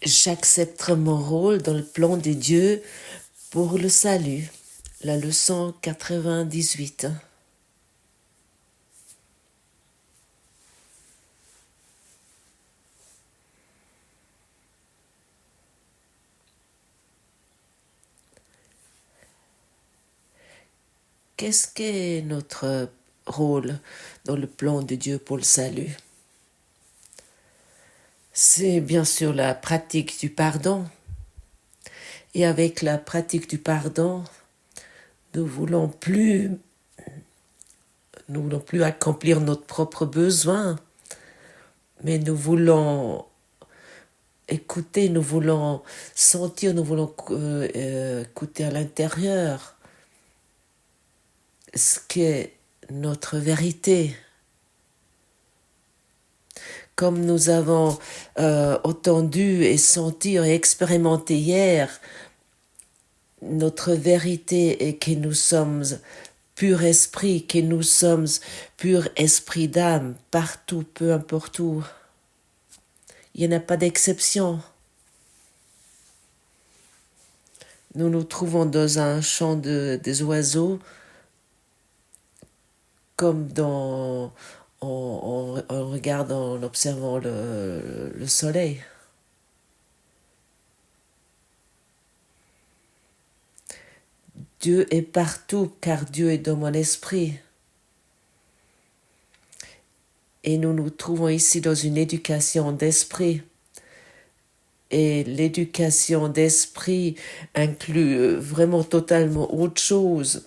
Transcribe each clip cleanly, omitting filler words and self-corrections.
J'accepte mon rôle dans le plan de Dieu pour le salut. La leçon 98. Qu'est-ce qu'est notre rôle dans le plan de Dieu pour le salut? C'est bien sûr la pratique du pardon. Et avec la pratique du pardon, nous voulons plus accomplir notre propre besoin, mais nous voulons écouter, nous voulons sentir, nous voulons écouter à l'intérieur ce qu'est notre vérité. Comme nous avons entendu et senti et expérimenté hier, notre vérité est que nous sommes pur esprit, que nous sommes pur esprit d'âme, partout, peu importe où. Il n'y en a pas d'exception. Nous nous trouvons dans un champ des oiseaux, comme en regardant, en observant le soleil. Dieu est partout, car Dieu est dans mon esprit. Et nous nous trouvons ici dans une éducation d'esprit. Et l'éducation d'esprit inclut vraiment totalement autre chose.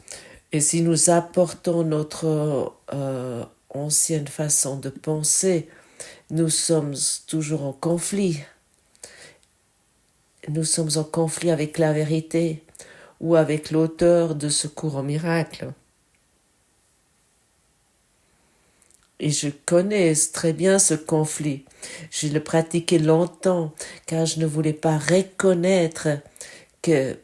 Et si nous apportons notre ancienne façon de penser, nous sommes toujours en conflit. Nous sommes en conflit avec la vérité ou avec l'auteur de ce courant miracle. Et je connais très bien ce conflit. Je l'ai pratiqué longtemps car je ne voulais pas reconnaître que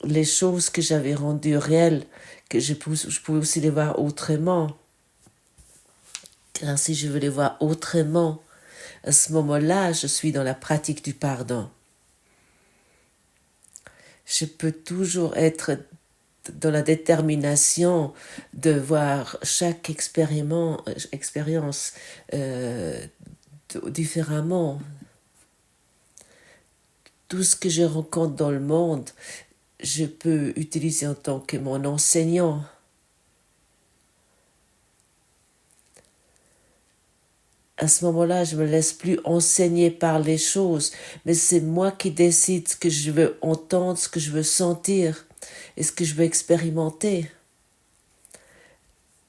les choses que j'avais rendues réelles, que je pouvais aussi les voir autrement. Car si je veux les voir autrement, à ce moment-là, je suis dans la pratique du pardon. Je peux toujours être dans la détermination de voir chaque expérience différemment. Tout ce que je rencontre dans le monde, je peux utiliser en tant que mon enseignant. À ce moment-là, je ne me laisse plus enseigner par les choses, mais c'est moi qui décide ce que je veux entendre, ce que je veux sentir et ce que je veux expérimenter.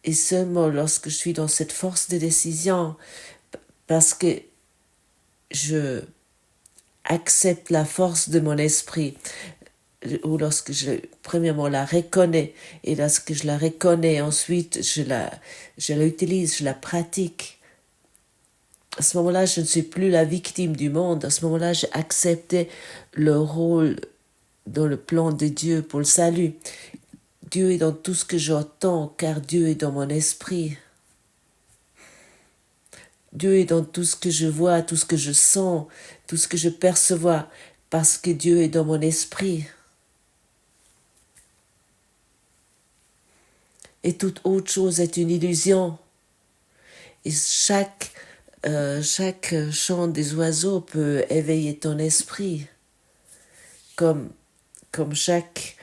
Et seulement lorsque je suis dans cette force de décision, parce que je accepte la force de mon esprit, ou lorsque je, premièrement, la reconnais, et lorsque je la reconnais, ensuite, je la utilise, je la pratique. À ce moment-là, je ne suis plus la victime du monde. À ce moment-là, j'ai accepté le rôle dans le plan de Dieu pour le salut. Dieu est dans tout ce que j'entends, car Dieu est dans mon esprit. Dieu est dans tout ce que je vois, tout ce que je sens, tout ce que je perçois, parce que Dieu est dans mon esprit. Et toute autre chose est une illusion. Et chaque chant des oiseaux peut éveiller ton esprit, comme chaque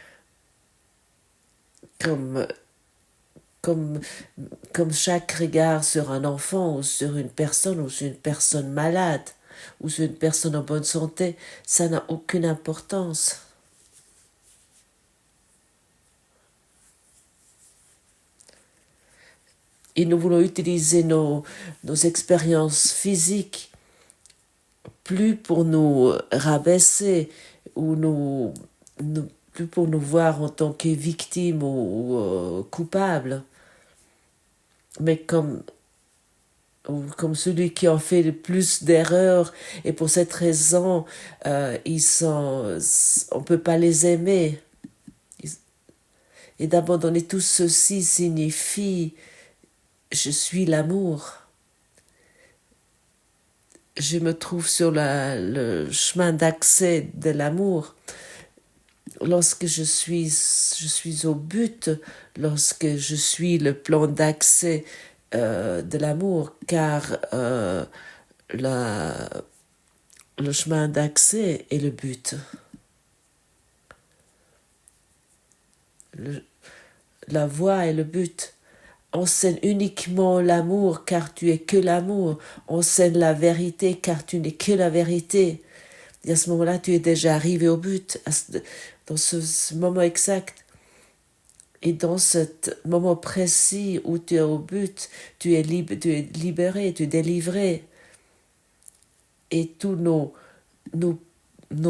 regard sur un enfant ou sur une personne malade ou sur une personne en bonne santé, ça n'a aucune importance. Et nous voulons utiliser nos expériences physiques plus pour nous rabaisser ou plus pour nous voir en tant que victimes ou coupables, mais comme celui qui en fait le plus d'erreurs, et pour cette raison, on ne peut pas les aimer. Et d'abandonner tout ceci signifie je suis l'amour. je me trouve sur le chemin d'accès de l'amour. Lorsque je suis au but, lorsque je suis le plan d'accès de l'amour, car le chemin d'accès est le but. La voie est le but. Enseigne uniquement l'amour, car tu es que l'amour. Enseigne la vérité, car tu n'es que la vérité. Et à ce moment-là, tu es déjà arrivé au but, dans ce moment exact. Et dans ce moment précis où tu es au but, tu es libéré, tu es délivré. Et tous nos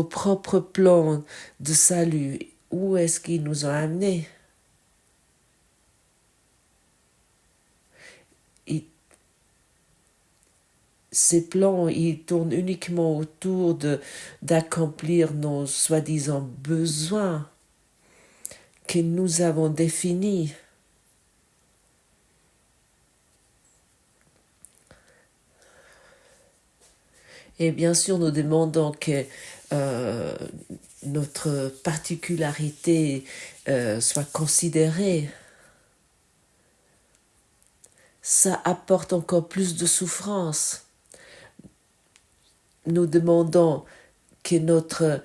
propres plans de salut, où est-ce qu'ils nous ont amenés? Ces plans, ils tournent uniquement autour d'accomplir nos soi-disant besoins que nous avons définis. Et bien sûr, nous demandons que notre particularité soit considérée. Ça apporte encore plus de souffrance. Nous demandons que notre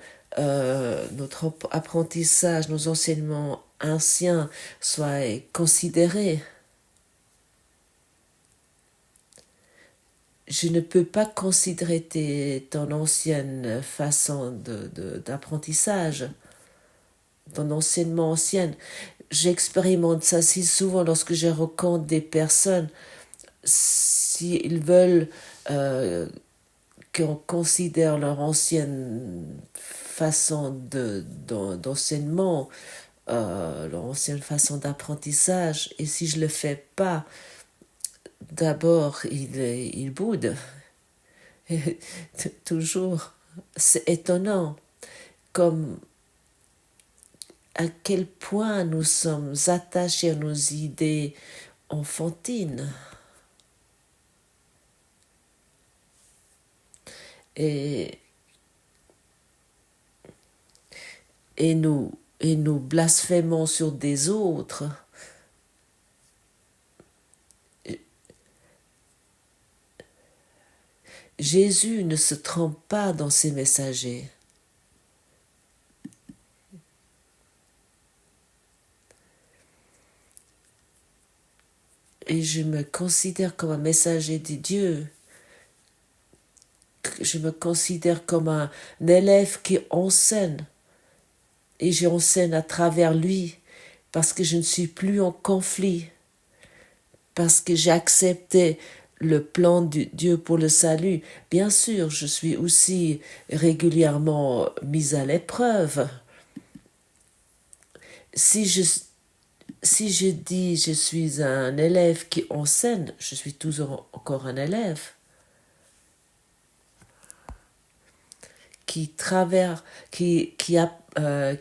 apprentissage, nos enseignements anciens soient considérés. Je ne peux pas considérer ton ancienne façon d'apprentissage, ton enseignement ancien. J'expérimente ça si souvent lorsque je rencontre des personnes, s'ils veulent qu'on considère leur ancienne façon d'enseignement, leur ancienne façon d'apprentissage, et si je ne le fais pas, d'abord il boude. Toujours, c'est étonnant comme à quel point nous sommes attachés à nos idées enfantines. Et nous blasphémons sur des autres. Jésus ne se trompe pas dans ses messagers. Et je me considère comme un messager de Dieu. Je me considère comme un élève qui enseigne. Et j'enseigne à travers lui parce que je ne suis plus en conflit. Parce que j'ai accepté le plan de Dieu pour le salut. Bien sûr, je suis aussi régulièrement mise à l'épreuve. Si je dis je suis un élève qui enseigne, je suis toujours encore un élève qui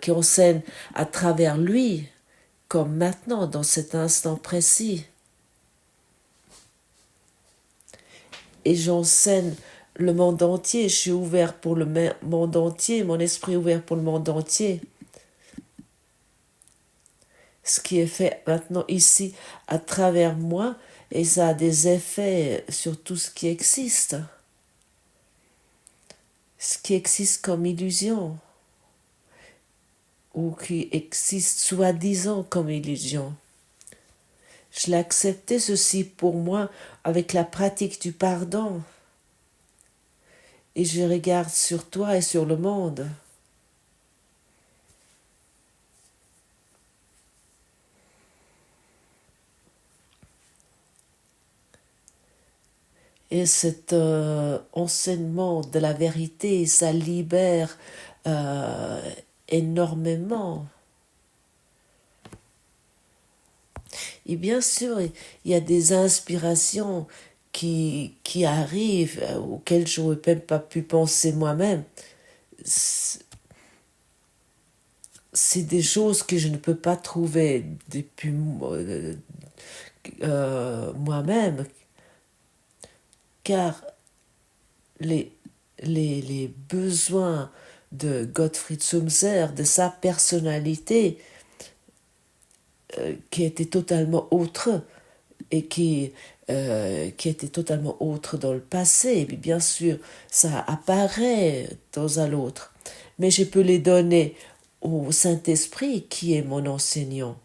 enseigne à travers lui, comme maintenant, dans cet instant précis. Et j'enseigne le monde entier, je suis ouvert pour le monde entier, mon esprit est ouvert pour le monde entier. Ce qui est fait maintenant ici à travers moi, et ça a des effets sur tout ce qui existe. Ce qui existe comme illusion, ou qui existe soi-disant comme illusion. Je l'ai accepté ceci pour moi avec la pratique du pardon. Et je regarde sur toi et sur le monde. Et cet enseignement de la vérité, ça libère énormément. Et bien sûr, il y a des inspirations qui arrivent, auxquelles je n'aurais même pas pu penser moi-même. C'est des choses que je ne peux pas trouver depuis moi-même, car les, les besoins de Gottfried Sumser, de sa personnalité, qui était totalement autre et qui était totalement autre dans le passé. Et puis bien sûr, ça apparaît dans un autre. Mais je peux les donner au Saint-Esprit qui est mon enseignant.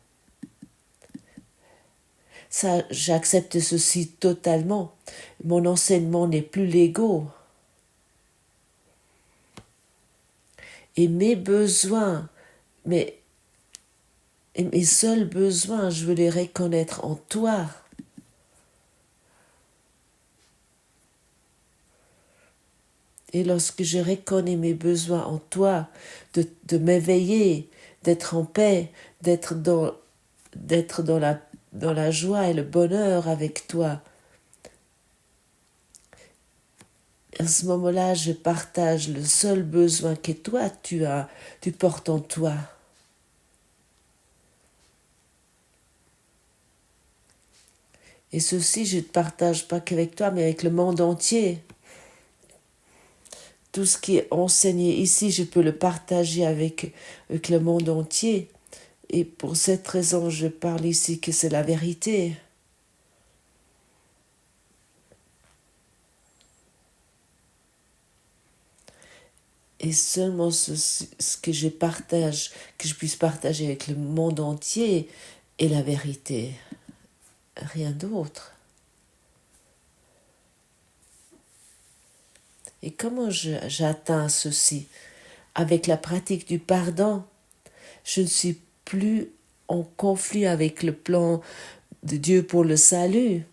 Ça, j'accepte ceci totalement. Mon enseignement n'est plus l'ego. Et mes besoins, mes seuls besoins, je veux les reconnaître en toi. Et lorsque je reconnais mes besoins en toi, de m'éveiller, d'être en paix, d'être dans la joie et le bonheur avec toi, à ce moment-là, je partage le seul besoin que toi tu portes en toi. Et ceci, je ne partage pas qu'avec toi, mais avec le monde entier. Tout ce qui est enseigné ici, je peux le partager avec le monde entier. Et pour cette raison, je parle ici que c'est la vérité. Et seulement ce que je partage, que je puisse partager avec le monde entier, est la vérité. Rien d'autre. Et comment j'atteins ceci? Avec la pratique du pardon, je ne suis plus en conflit avec le plan de Dieu pour le salut.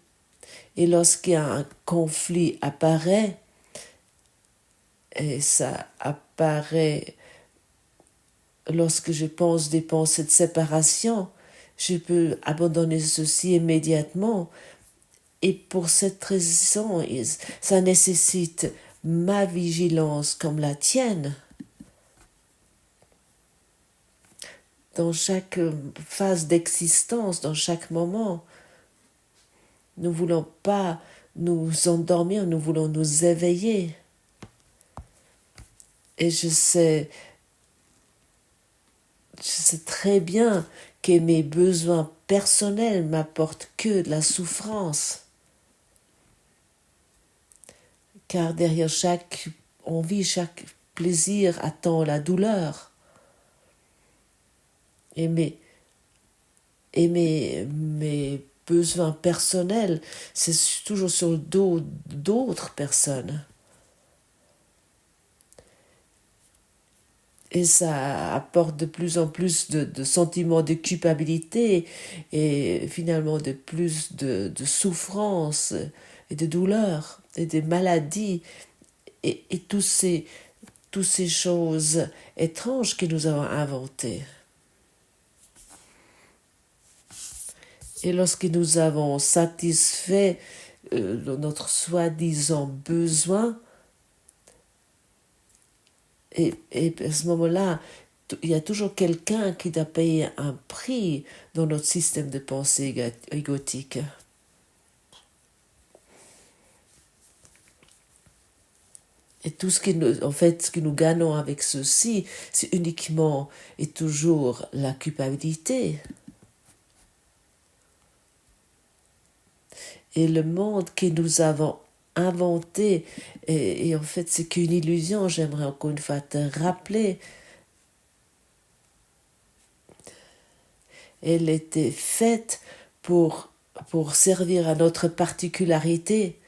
Et lorsqu'un conflit apparaît, et ça apparaît lorsque je pense des pensées de séparation, je peux abandonner ceci immédiatement. Et pour cette raison, ça nécessite ma vigilance comme la tienne. Dans chaque phase d'existence, dans chaque moment, nous ne voulons pas nous endormir, nous voulons nous éveiller. Et je sais très bien que mes besoins personnels m'apportent que de la souffrance. Car derrière chaque envie, chaque plaisir attend la douleur. Et mes besoins personnels, c'est toujours sur le dos d'autres personnes. Et ça apporte de plus en plus de sentiments de culpabilité et finalement de plus de souffrance et de douleur et de maladies et toutes ces choses étranges que nous avons inventées. Et lorsque nous avons satisfait notre soi-disant besoin, et à ce moment-là, il y a toujours quelqu'un qui doit payer un prix dans notre système de pensée égotique. Et tout ce que nous gagnons avec ceci, c'est uniquement et toujours la culpabilité. Et le monde que nous avons inventé, et en fait c'est qu'une illusion, j'aimerais encore une fois te rappeler, elle était faite pour servir à notre particularité,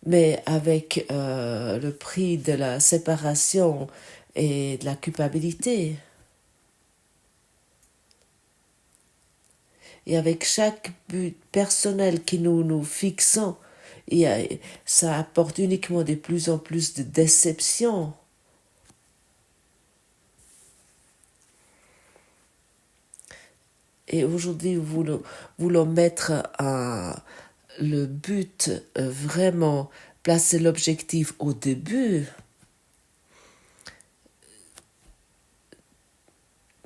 mais avec le prix de la séparation et de la culpabilité. Et avec chaque but personnel que nous fixons, ça apporte uniquement de plus en plus de déception. Et aujourd'hui, nous voulons mettre le but, vraiment placer l'objectif au début.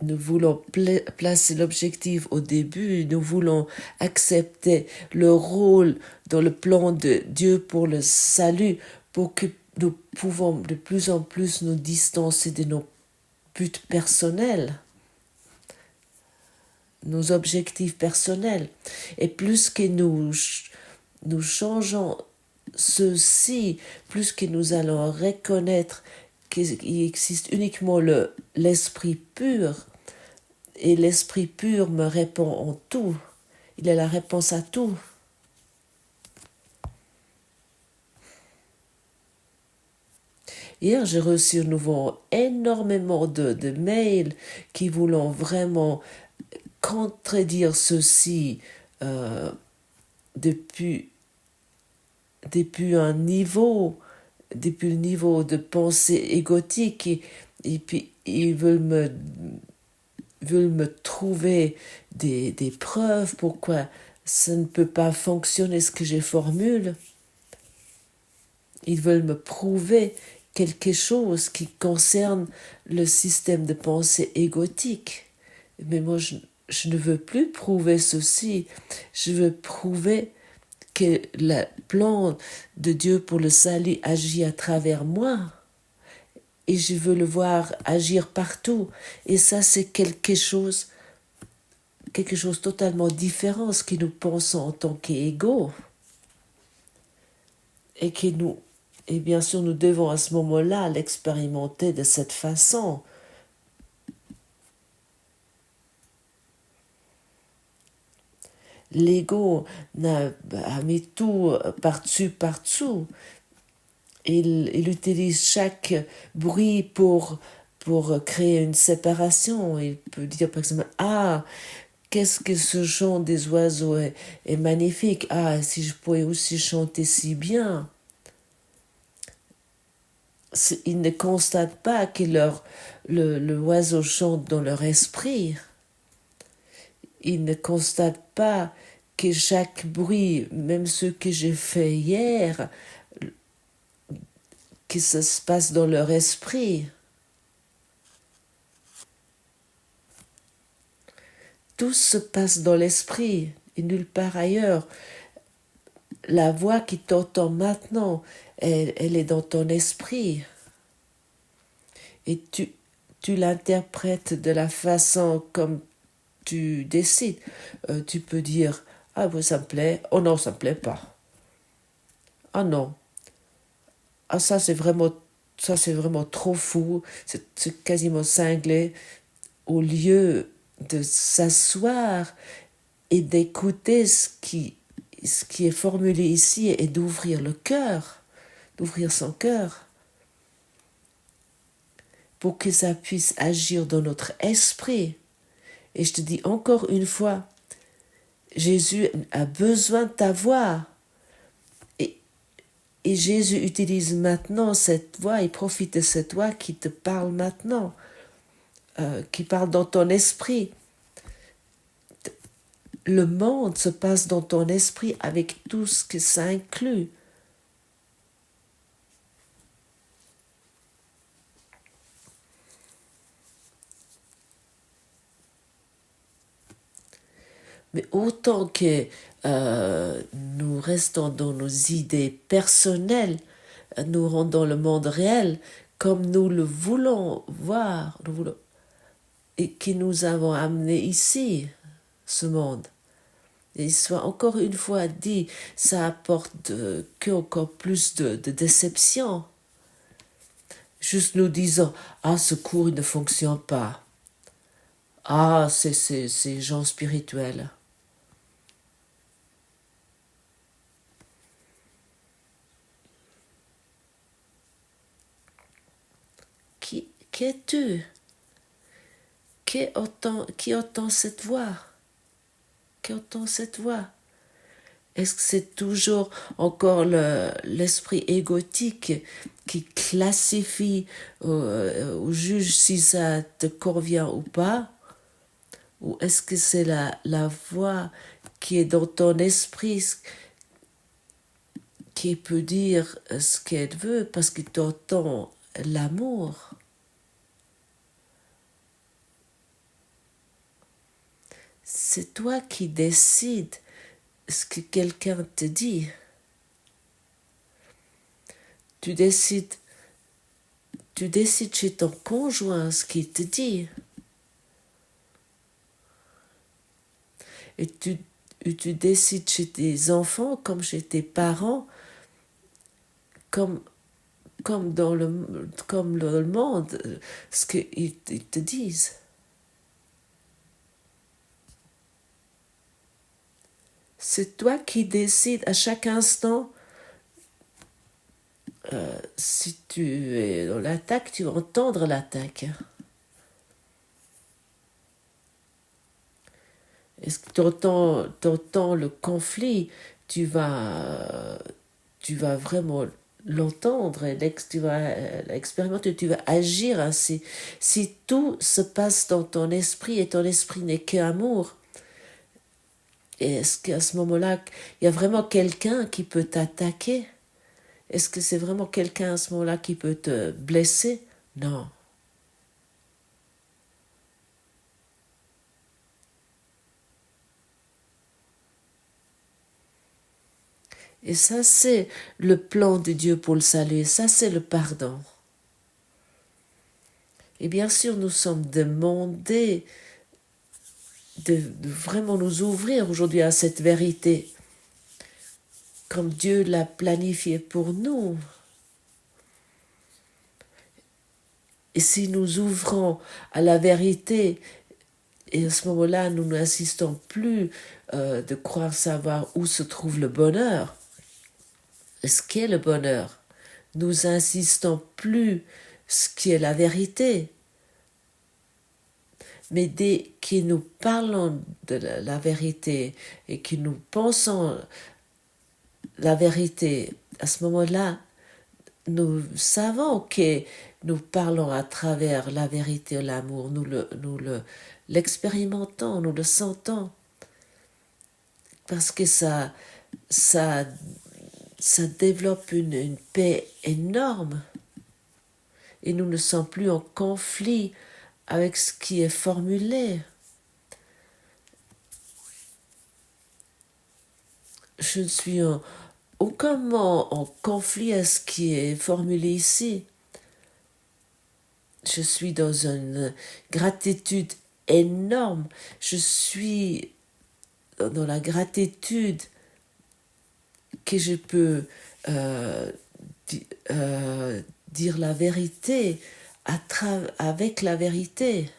Nous voulons placer l'objectif au début, nous voulons accepter le rôle dans le plan de Dieu pour le salut, pour que nous pouvons de plus en plus nous distancer de nos buts personnels, nos objectifs personnels. Et plus que nous changeons ceci, plus que nous allons reconnaître qu'il existe uniquement l'esprit pur, et l'esprit pur me répond en tout. Il est la réponse à tout. Hier, j'ai reçu à nouveau énormément de mails qui voulaient vraiment contredire ceci depuis depuis le niveau de pensée égotique, et puis ils veulent me trouver des preuves pourquoi ça ne peut pas fonctionner ce que je formule. Ils veulent me prouver quelque chose qui concerne le système de pensée égotique. Mais moi, je ne veux plus prouver ceci. Je veux prouver que le plan de Dieu pour le salut agit à travers moi. Et je veux le voir agir partout. Et ça, c'est quelque chose totalement différent, ce que nous pensons en tant qu'égaux. Et bien sûr, nous devons à ce moment-là l'expérimenter de cette façon. L'ego a mis tout par-dessus. Il utilise chaque bruit pour créer une séparation. Il peut dire par exemple, ah, qu'est-ce que ce chant des oiseaux est magnifique. Ah, si je pouvais aussi chanter si bien. Ils ne constatent pas que l'oiseau chante dans leur esprit. Ils ne constatent pas que chaque bruit, même ce que j'ai fait hier, que ça se passe dans leur esprit. Tout se passe dans l'esprit et nulle part ailleurs. La voix qui t'entend maintenant, elle est dans ton esprit. Et tu l'interprètes de la façon comme tu décides. Tu peux dire, ah oui, ça me plaît. Oh non, ça me plaît pas. Ah non. Ah ça c'est vraiment trop fou. C'est quasiment cinglé. Au lieu de s'asseoir et d'écouter ce qui est formulé ici et d'ouvrir le cœur, d'ouvrir son cœur pour que ça puisse agir dans notre esprit. Et je te dis encore une fois, Jésus a besoin de ta voix. Et Jésus utilise maintenant cette voix, il profite de cette voix qui te parle maintenant, qui parle dans ton esprit. Le monde se passe dans ton esprit avec tout ce que ça inclut. Mais autant que nous restons dans nos idées personnelles, nous rendons le monde réel comme nous le voulons voir, et que nous avons amené ici, ce monde. Et soit encore une fois dit, ça apporte encore plus de déception. Juste nous disant, ah, ce cours il ne fonctionne pas. Ah, c'est gens spirituels. Qui es-tu? Qui entend cette voix? Qui entend cette voix? Est-ce que c'est toujours encore l'esprit égotique qui classifie ou juge si ça te convient ou pas? Ou est-ce que c'est la voix qui est dans ton esprit qui peut dire ce qu'elle veut parce que tu entends l'amour? C'est toi qui décides ce que quelqu'un te dit. tu décides chez ton conjoint ce qu'il te dit. Et tu décides chez tes enfants comme chez tes parents, comme dans le monde, ce qu'ils te disent. C'est toi qui décides à chaque instant. Si tu es dans l'attaque, tu vas entendre l'attaque. Est-ce que tu entends le conflit? Tu vas vraiment l'entendre et tu vas l'expérimenter, tu vas agir ainsi. Si tout se passe dans ton esprit et ton esprit n'est qu'amour, est-ce qu'à ce moment-là, il y a vraiment quelqu'un qui peut t'attaquer? Est-ce que c'est vraiment quelqu'un à ce moment-là qui peut te blesser? Non. Et ça, c'est le plan de Dieu pour le salut. Ça, c'est le pardon. Et bien sûr, nous sommes demandés de vraiment nous ouvrir aujourd'hui à cette vérité, comme Dieu l'a planifié pour nous. Et si nous ouvrons à la vérité, et à ce moment-là, nous n'insistons plus de croire savoir où se trouve le bonheur, ce qu'est le bonheur. Nous insistons plus ce qui est la vérité. Mais dès que nous parlons de la vérité et que nous pensons la vérité, à ce moment-là, nous savons que nous parlons à travers la vérité et l'amour. Nous l'expérimentons, nous le sentons. Parce que ça développe une paix énorme. Et nous ne sommes plus en conflit avec ce qui est formulé. Je ne suis aucun moment en conflit à ce qui est formulé ici. Je suis dans une gratitude énorme. Je suis dans la gratitude que je peux dire la vérité avec la vérité.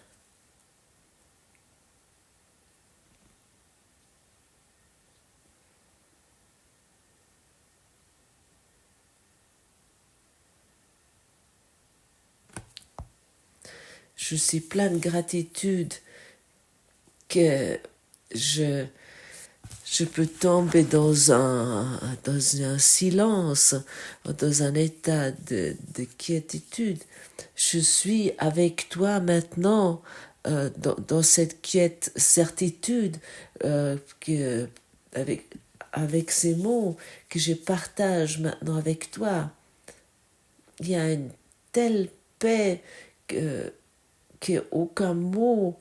Je suis plein de gratitude que je peux tomber dans un silence, dans un état de quiétude. Je suis avec toi maintenant dans cette quiète certitude avec ces mots que je partage maintenant avec toi. Il y a une telle paix qu'aucun mot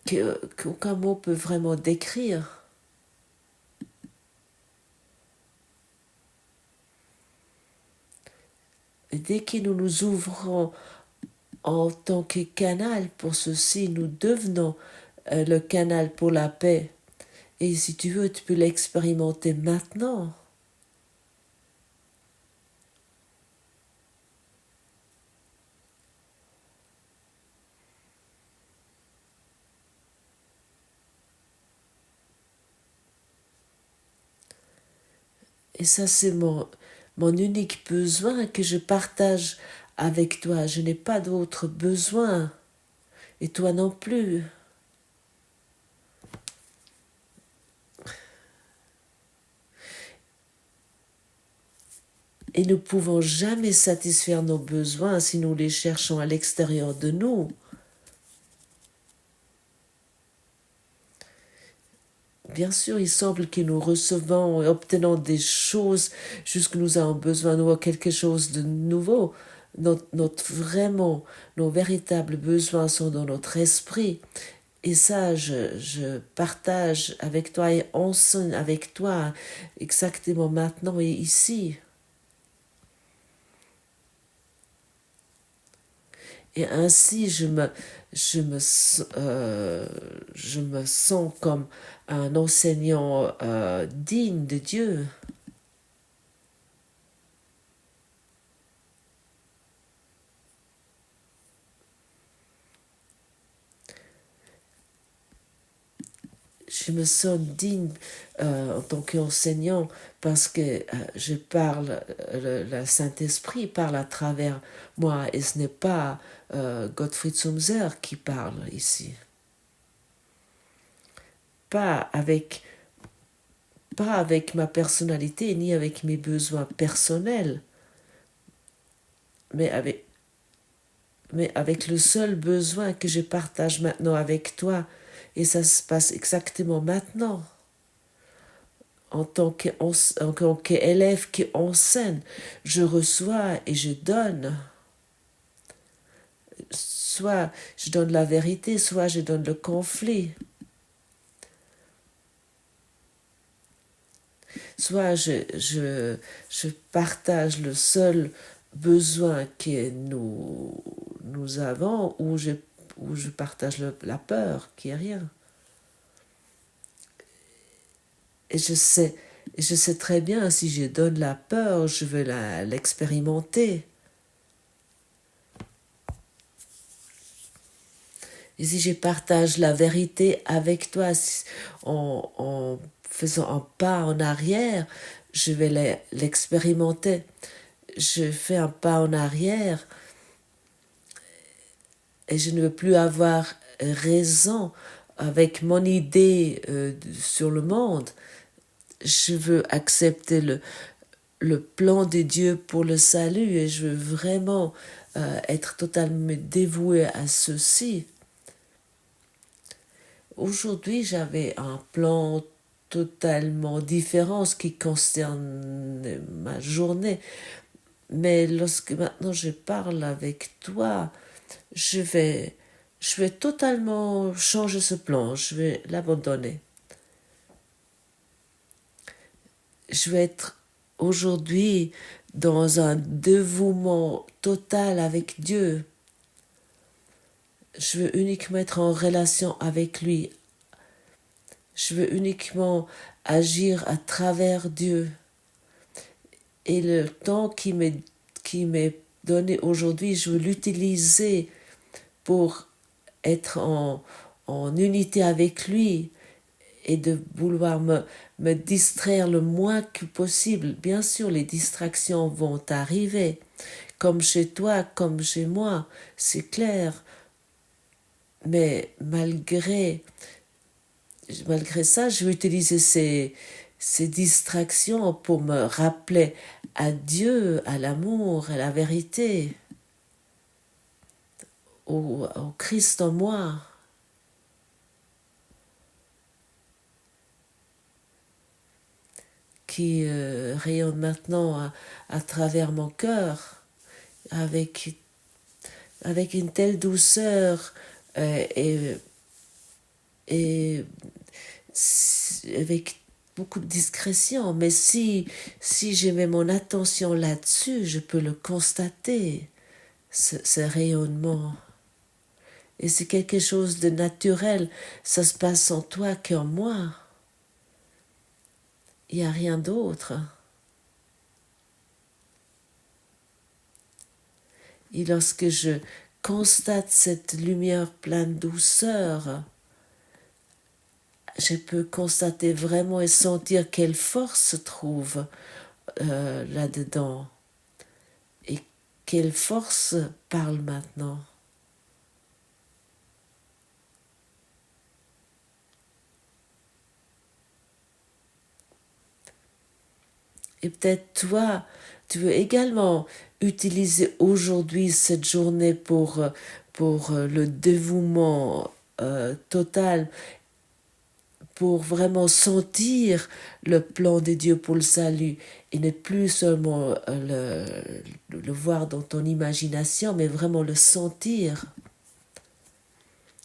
peut vraiment décrire. Et dès que nous nous ouvrons en tant que canal pour ceci, nous devenons le canal pour la paix. Et si tu veux, tu peux l'expérimenter maintenant. Et ça, c'est mon unique besoin que je partage avec toi. Je n'ai pas d'autre besoin. Et toi non plus. Et nous ne pouvons jamais satisfaire nos besoins si nous les cherchons à l'extérieur de nous. Bien sûr, il semble que nous recevons et obtenons des choses jusque nous avons besoin de quelque chose de nouveau. Nos véritables besoins sont dans notre esprit. Et ça, je partage avec toi et enseigne avec toi exactement maintenant et ici. Et ainsi, je me sens comme un enseignant digne de Dieu. Je me sens digne en tant qu'enseignant parce que je parle, le Saint-Esprit parle à travers moi et ce n'est pas Gottfried Sumser qui parle ici. Pas avec, pas avec ma personnalité ni avec mes besoins personnels, mais avec le seul besoin que je partage maintenant avec toi. Et ça se passe exactement maintenant. En tant qu'élève qui enseigne, je reçois et je donne. Soit je donne la vérité, soit je donne le conflit. Soit je partage le seul besoin que nous avons, ou je partage la peur, qui est rien. Et je sais très bien, si je donne la peur, je veux l'expérimenter. Et si je partage la vérité avec toi en faisant un pas en arrière, je vais l'expérimenter. Je fais un pas en arrière et je ne veux plus avoir raison avec mon idée sur le monde. Je veux accepter le plan de Dieu pour le salut et je veux vraiment être totalement dévouée à ceci. Aujourd'hui, j'avais un plan totalement différent ce qui concerne ma journée. Mais lorsque maintenant je parle avec toi, je vais totalement changer ce plan, je vais l'abandonner. Je vais être aujourd'hui dans un dévouement total avec Dieu. Je veux uniquement être en relation avec lui. Je veux uniquement agir à travers Dieu. Et le temps qui m'est donné aujourd'hui, je veux l'utiliser pour être en unité avec lui et de vouloir me distraire le moins que possible. Bien sûr, les distractions vont arriver, comme chez toi, comme chez moi, c'est clair. Mais malgré ça, je vais utiliser ces distractions pour me rappeler à Dieu, à l'amour, à la vérité, au Christ en moi. Qui rayonne maintenant à travers mon cœur avec une telle douceur et avec beaucoup de discrétion. Mais si je mets mon attention là-dessus, je peux le constater, ce rayonnement. Et c'est quelque chose de naturel. Ça se passe en toi qu'en moi. Il n'y a rien d'autre. Et lorsque je constate cette lumière pleine de douceur, je peux constater vraiment et sentir quelle force se trouve là-dedans. Et quelle force parle maintenant. Et peut-être toi, tu veux également utiliser aujourd'hui cette journée pour le dévouement total, pour vraiment sentir le plan de Dieu pour le salut et ne plus seulement le voir dans ton imagination, mais vraiment le sentir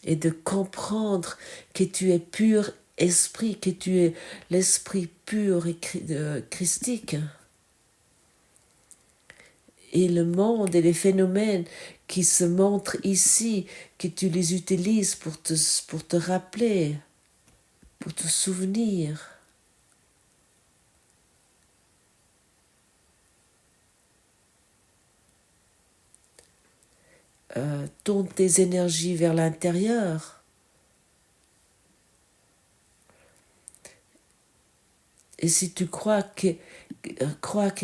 et de comprendre que tu es pur esprit, que tu es l'esprit pur et christique. et le monde et les phénomènes qui se montrent ici, que tu les utilises pour te rappeler, pour te souvenir. Tourne tes énergies vers l'intérieur. Et si tu crois que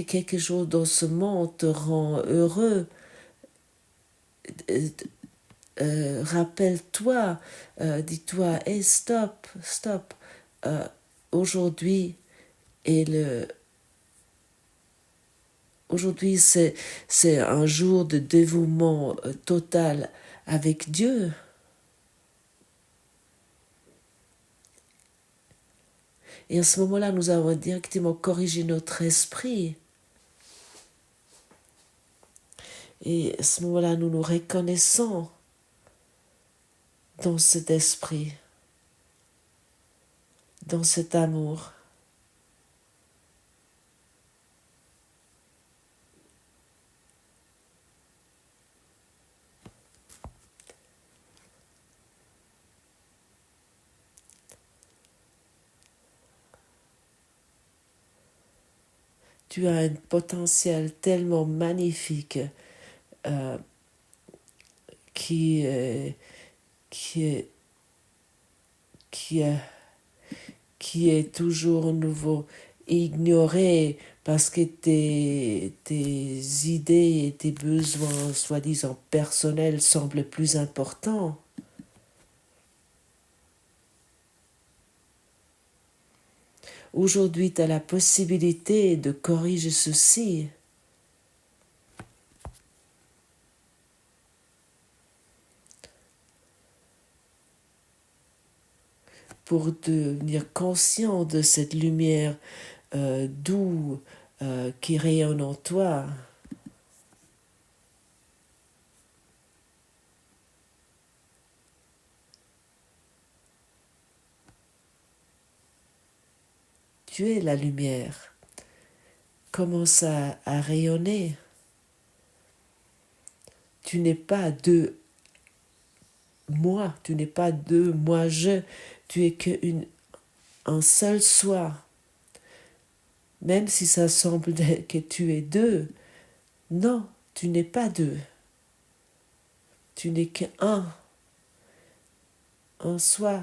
quelque chose dans ce monde te rend heureux, rappelle-toi, dis-toi, hey, stop, aujourd'hui aujourd'hui c'est un jour de dévouement total avec Dieu. Et à ce moment-là, nous avons directement corrigé notre esprit. Et à ce moment-là, nous nous reconnaissons dans cet esprit, dans cet amour. Tu as un potentiel tellement magnifique qui est toujours nouveau ignoré parce que tes idées et tes besoins soi-disant personnels semblent plus importants. Aujourd'hui, tu as la possibilité de corriger ceci. Pour devenir conscient de cette lumière douce qui rayonne en toi. Tu es la lumière. Commence à rayonner. Tu n'es pas de moi, tu n'es pas de moi je, tu es un seul soi. Même si ça semble que tu es deux, non, tu n'es pas deux. Tu n'es qu'un, un soi.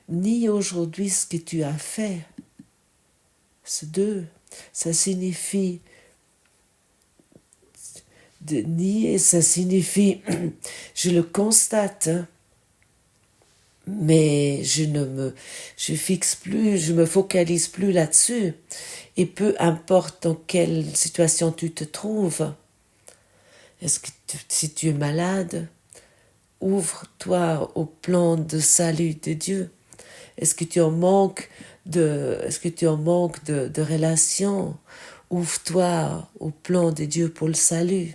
Nie aujourd'hui ce que tu as fait. C'est deux. Ça signifie de nier, ça signifie je le constate, hein, mais je fixe plus, je me focalise plus là-dessus. Et peu importe dans quelle situation tu te trouves, est-ce que si tu es malade, ouvre-toi au plan de salut de Dieu. Est-ce que tu en manques de relations? Ouvre-toi au plan de Dieu pour le salut.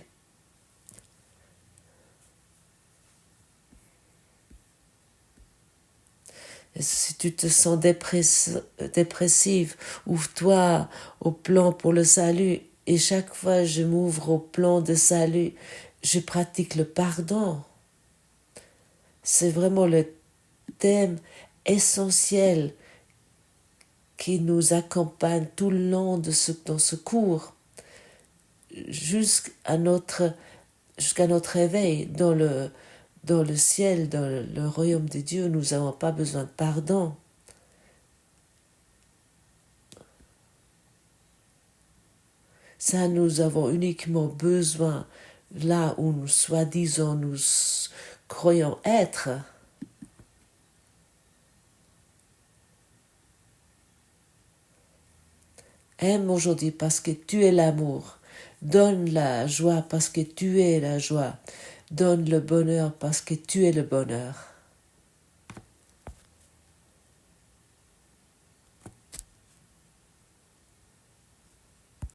Si tu te sens dépressive, ouvre-toi au plan pour le salut. Et chaque fois je m'ouvre au plan de salut, je pratique le pardon. C'est vraiment le thème essentiel qui nous accompagne tout le long dans ce cours, jusqu'à notre réveil dans le ciel, dans le royaume de Dieu. Nous n'avons pas besoin de pardon. Ça, nous avons uniquement besoin là où nous, soi-disant, nous croyons être. Aime aujourd'hui parce que tu es l'amour. Donne la joie parce que tu es la joie. Donne le bonheur parce que tu es le bonheur.